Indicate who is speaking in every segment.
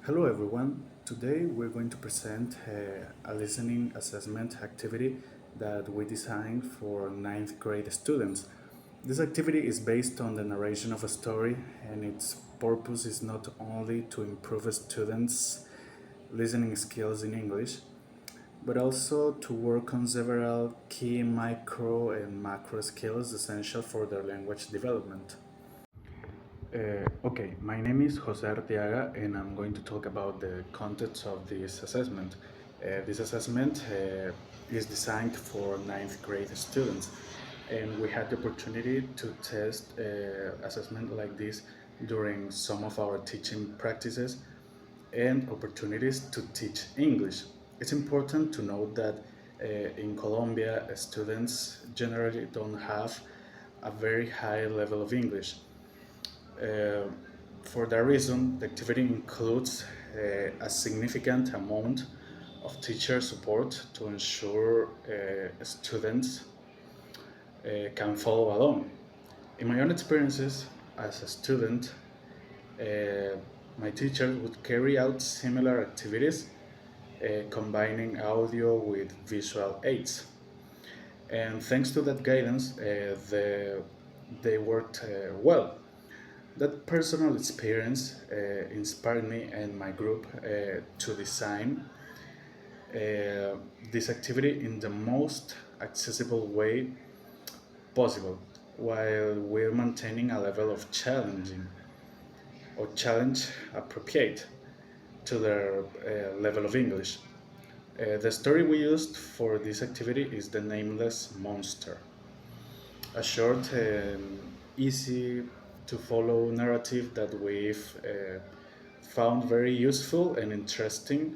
Speaker 1: Hello everyone. Today we're going to present a listening assessment activity that we designed for ninth grade students. This activity is based on the narration of a story, and its purpose is not only to improve students' listening skills in English, but also to work on several key micro and macro skills essential for their language development. Okay, my name is Jose Arteaga, and I'm going to talk about the context of this assessment. This assessment is designed for ninth grade students, and we had the opportunity to test assessment like this during some of our teaching practices and opportunities to teach English. It's important to note that in Colombia, students generally don't have a very high level of English. uh, for that reason, the activity includes a significant amount of teacher support to ensure students can follow along. In my own experiences as a student, uh, my teacher would carry out similar activities, combining audio with visual aids. And thanks to that guidance, they worked well. That personal experience inspired me and my group to design this activity in the most accessible way possible, while we're maintaining a level of challenge appropriate to their level of English. The story we used for this activity is The Nameless Monster, a short and easy to follow narrative that we've found very useful and interesting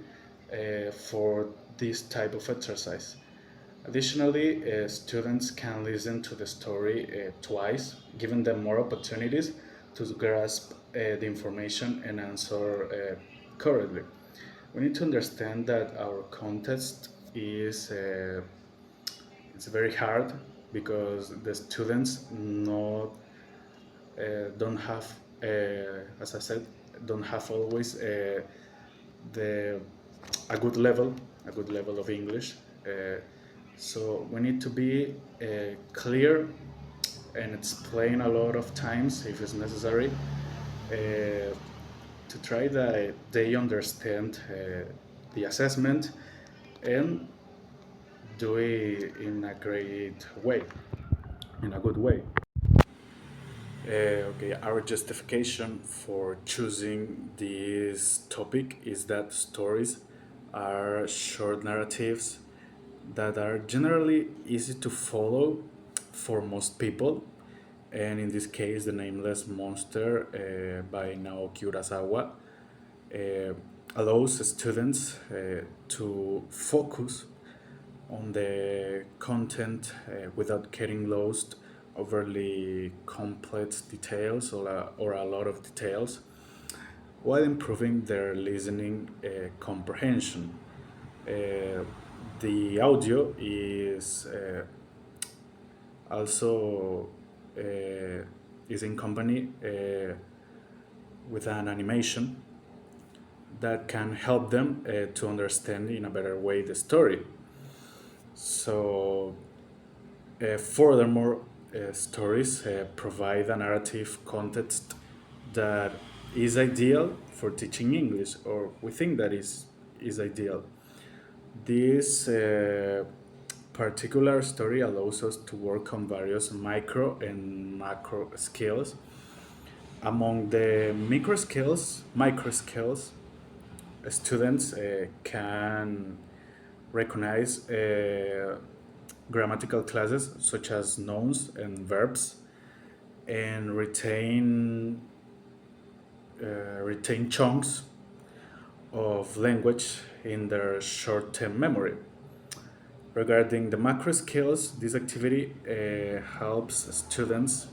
Speaker 1: for this type of exercise. Additionally, students can listen to the story twice, giving them more opportunities to grasp the information and answer correctly. We need to understand that our context is it's very hard because the students not don't have, as I said, don't have always the a good level of English. So we need to be clear and explain a lot of times if it's necessary to try that they understand the assessment and do it in a great way, in a good way. Okay, our justification for choosing this topic is that stories are short narratives that are generally easy to follow for most people. And in this case, The Nameless Monster by Naoki Urasawa uh, allows students to focus on the content without getting lost overly complex details or a lot of details while improving their listening comprehension. Uh, the audio is also is in company with an animation that can help them to understand in a better way the story. So, furthermore, stories provide a narrative context that is ideal for teaching English, or we think that is ideal. This particular story allows us to work on various micro and macro skills. Among the micro skills, students can recognize grammatical classes such as nouns and verbs and retain chunks of language in their short-term memory. Regarding the macro skills, this activity helps students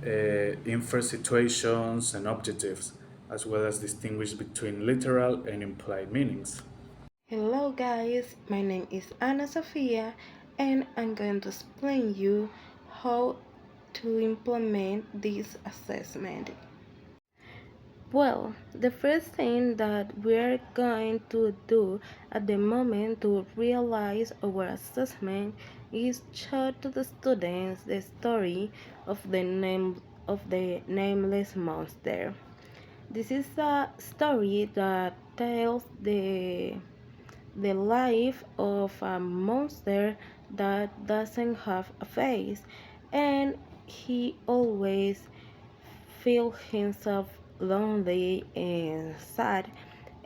Speaker 1: infer situations and objectives, as well as distinguish between literal and implied meanings.
Speaker 2: Hello guys, my name is Ana Sofia and I'm going to explain you how to implement this assessment. Well, the first thing that we're going to do at the moment to realize our assessment is show to the students the story of the nameless monster. This is a story that tells the life of a monster that doesn't have a face, and he always feels himself lonely and sad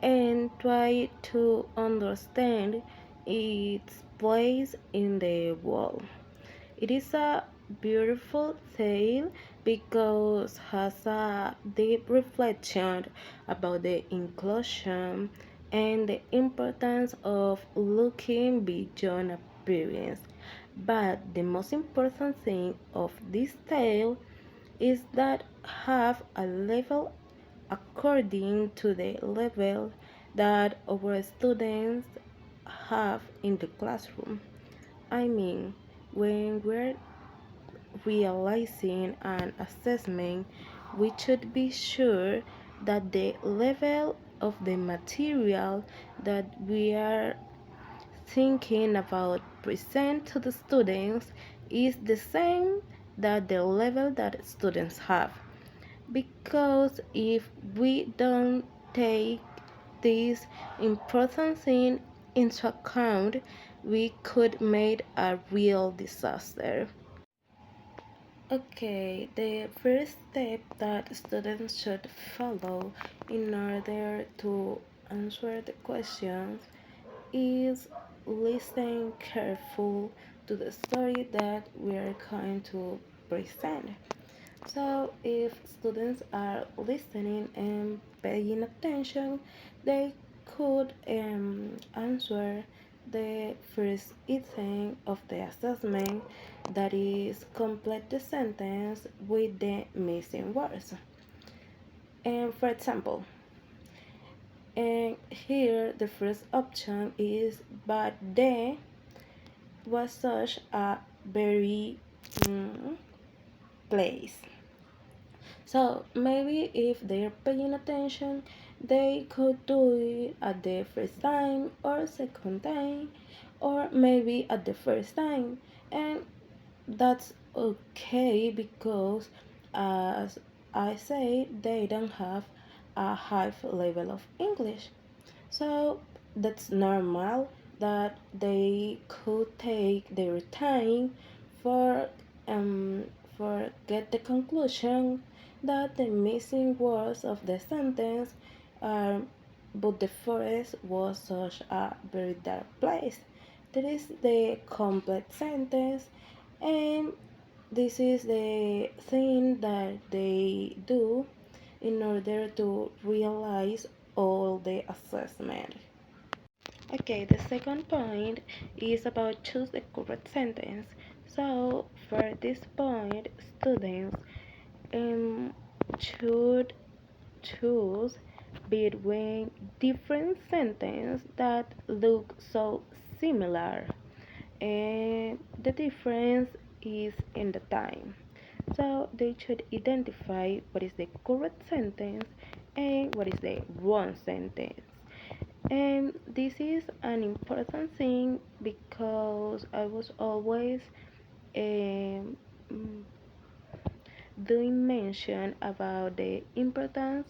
Speaker 2: and try to understand its place in the world. It is a beautiful tale because has a deep reflection about the inclusion and the importance of looking beyond appearance. But the most important thing of this tale is that have a level according to the level that our students have in the classroom. I mean, when we're realizing an assessment, we should be sure that the level of the material that we are thinking about present to the students is the same that the level that students have. Because if we don't take this important thing into account, we could make a real disaster. Okay, the first step that students should follow in order to answer the questions is listen careful to the story that we are going to present. So if students are listening and paying attention, they could answer the first item of the assessment, that is complete the sentence with the missing words. And for example, and here the first option is but there was such a very place. So maybe if they're paying attention, they could do it at the first time or second time, or maybe at the first time. And that's okay because, as I say, they don't have a high level of English. So that's normal that they could take their time for um for get the conclusion that the missing words of the sentence are but the forest was such a very dark place. That is the complete sentence, and this is the thing that they do in order to realize all the assessment. Okay, the second point is about choose the correct sentence. So for this point, students um, should choose between different sentences that look so similar, and the difference is in the time. So they should identify what is the correct sentence and what is the wrong sentence. And this is an important thing because I was always um, mm, doing mention about the importance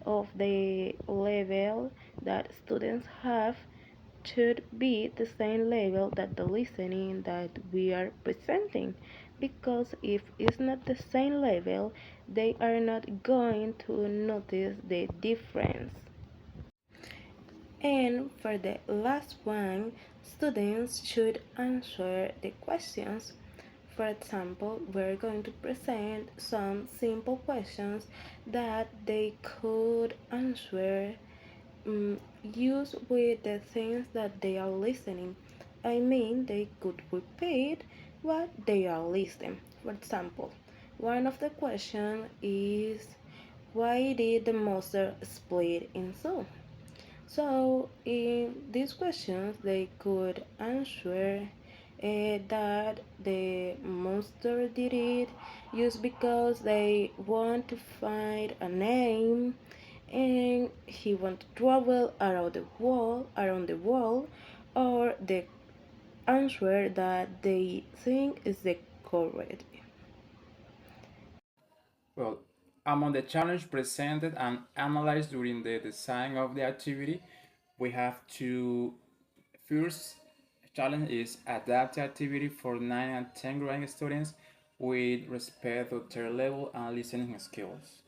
Speaker 2: of the level that students have should be the same level that the listening that we are presenting, because if it's not the same level, they are not going to notice the difference. And for the last one, students should answer the questions. For example, we're going to present some simple questions that they could answer, use with the things that they are listening. I mean, they could repeat what they are listening. For example, one of the questions is, why did the monster split in two? So, in these questions, they could answer that the monster did it just because they want to find a name, and he want to travel around the world, or the answer that they think is the correct.
Speaker 3: Well, among the challenges presented and analyzed during the design of the activity, we have to first challenge is adapt the activity for 9 and 10 grade students with respect to their level and listening skills.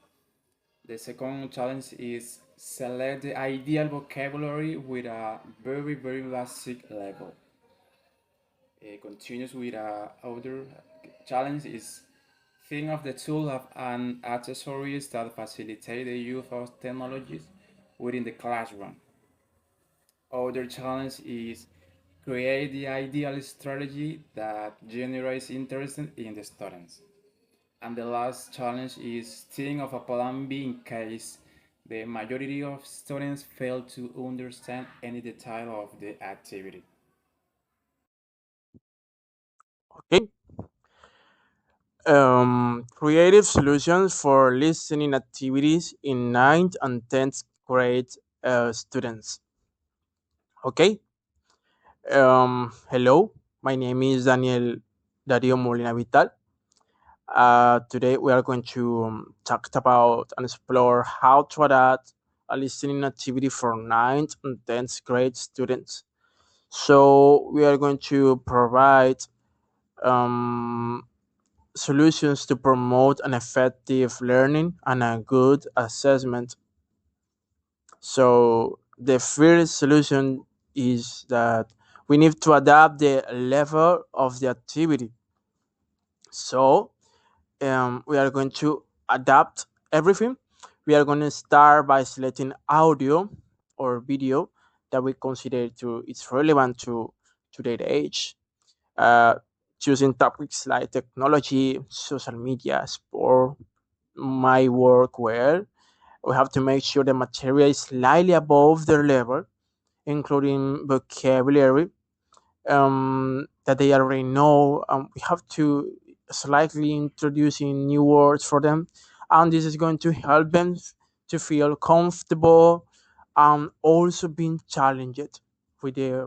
Speaker 3: The second challenge is select the ideal vocabulary with a very basic level. It continues with other challenge is think of the tool of and accessories that facilitate the use of technologies within the classroom. Other challenge is create the ideal strategy that generates interest in the students. And the last challenge is think of a plan B in case the majority of students fail to understand any detail of the activity.
Speaker 4: Okay. Creative solutions for listening activities in ninth and 10th grade students. Okay. Hello, my name is Daniel Dario Molina Vital. Today we are going to talk about and explore how to adapt a listening activity for ninth and 10th grade students. So we are going to provide um, solutions to promote an effective learning and a good assessment. So the first solution is that we need to adapt the level of the activity. So we are going to adapt everything. We are going to start by selecting audio or video that we consider to it's relevant to their age. Uh, Choosing topics like technology, social media, sport, my work well. We have to make sure the material is slightly above their level, including vocabulary that they already know. We have to slightly introducing new words for them, and this is going to help them to feel comfortable and also being challenged with the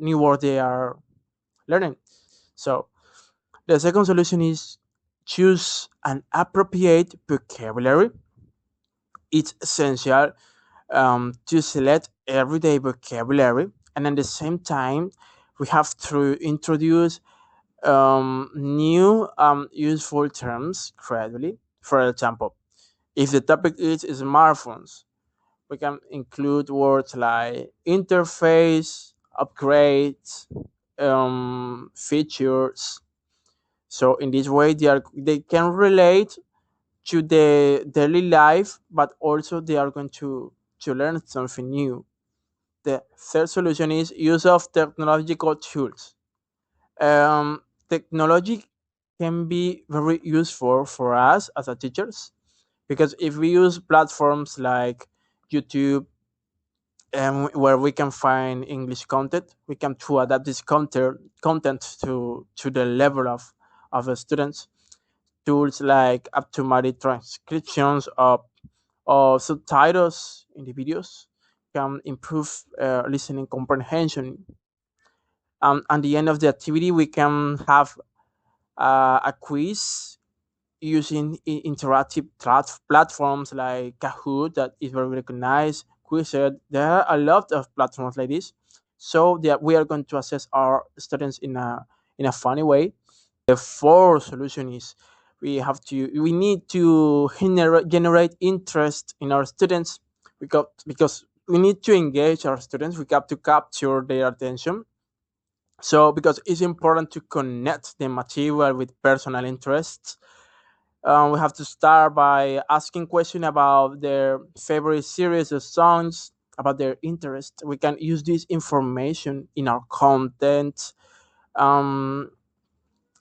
Speaker 4: new word they are learning. So the second solution is choose an appropriate vocabulary. It's essential to select everyday vocabulary, and at the same time, we have to introduce new useful terms gradually. For example, if the topic is smartphones, we can include words like interface, upgrades, features. So in this way, they can relate to the daily life, but also they are going to learn something new. The third solution is use of technological tools. Technology can be very useful for us as a teachers, because if we use platforms like YouTube, where we can find English content, we can to adapt this content to the level of the students. Tools like automatic transcriptions of subtitles in the videos can improve listening comprehension. At the end of the activity, we can have a quiz using interactive platforms like Kahoot that is very recognized. Quizlet. There are a lot of platforms like this, so that we are going to assess our students in a funny way. The fourth solution is we need to generate interest in our students, because we need to engage our students. We have to capture their attention. So because it's important to connect the material with personal interests, we have to start by asking questions about their favorite series of songs, about their interest. We can use this information in our content, um,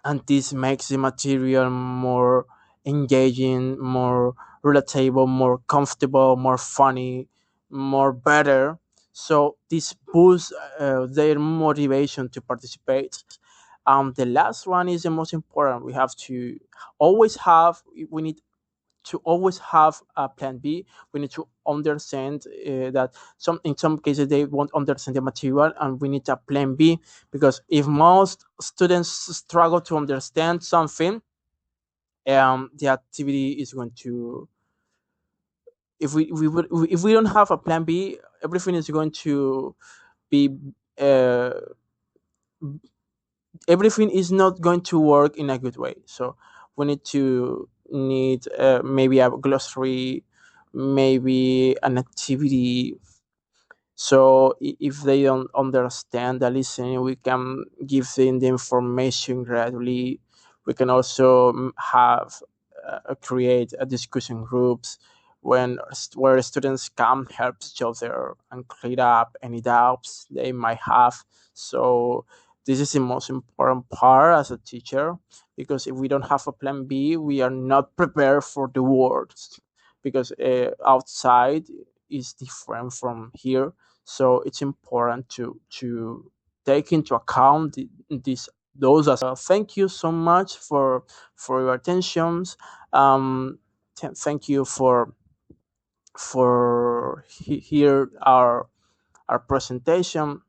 Speaker 4: and this makes the material more engaging, more relatable, more comfortable, more funny, more better. So this boosts their motivation to participate. The last one is the most important. We have to always have we need to always have a plan B. We need to understand that in some cases they won't understand the material, and we need a plan B, because if most students struggle to understand something, the activity is going to, if we don't have a plan B, everything is going to be uh, everything is not going to work in a good way. So we need to need maybe a glossary, maybe an activity. So if they don't understand the listening, we can give them the information gradually. We can also have create a discussion groups where students can help each other and clear up any doubts they might have. So this is the most important part as a teacher, because if we don't have a plan B, we are not prepared for the world, because outside is different from here. So it's important to take into account this those as well. Thank you so much for your attentions. Thank you for hear our presentation.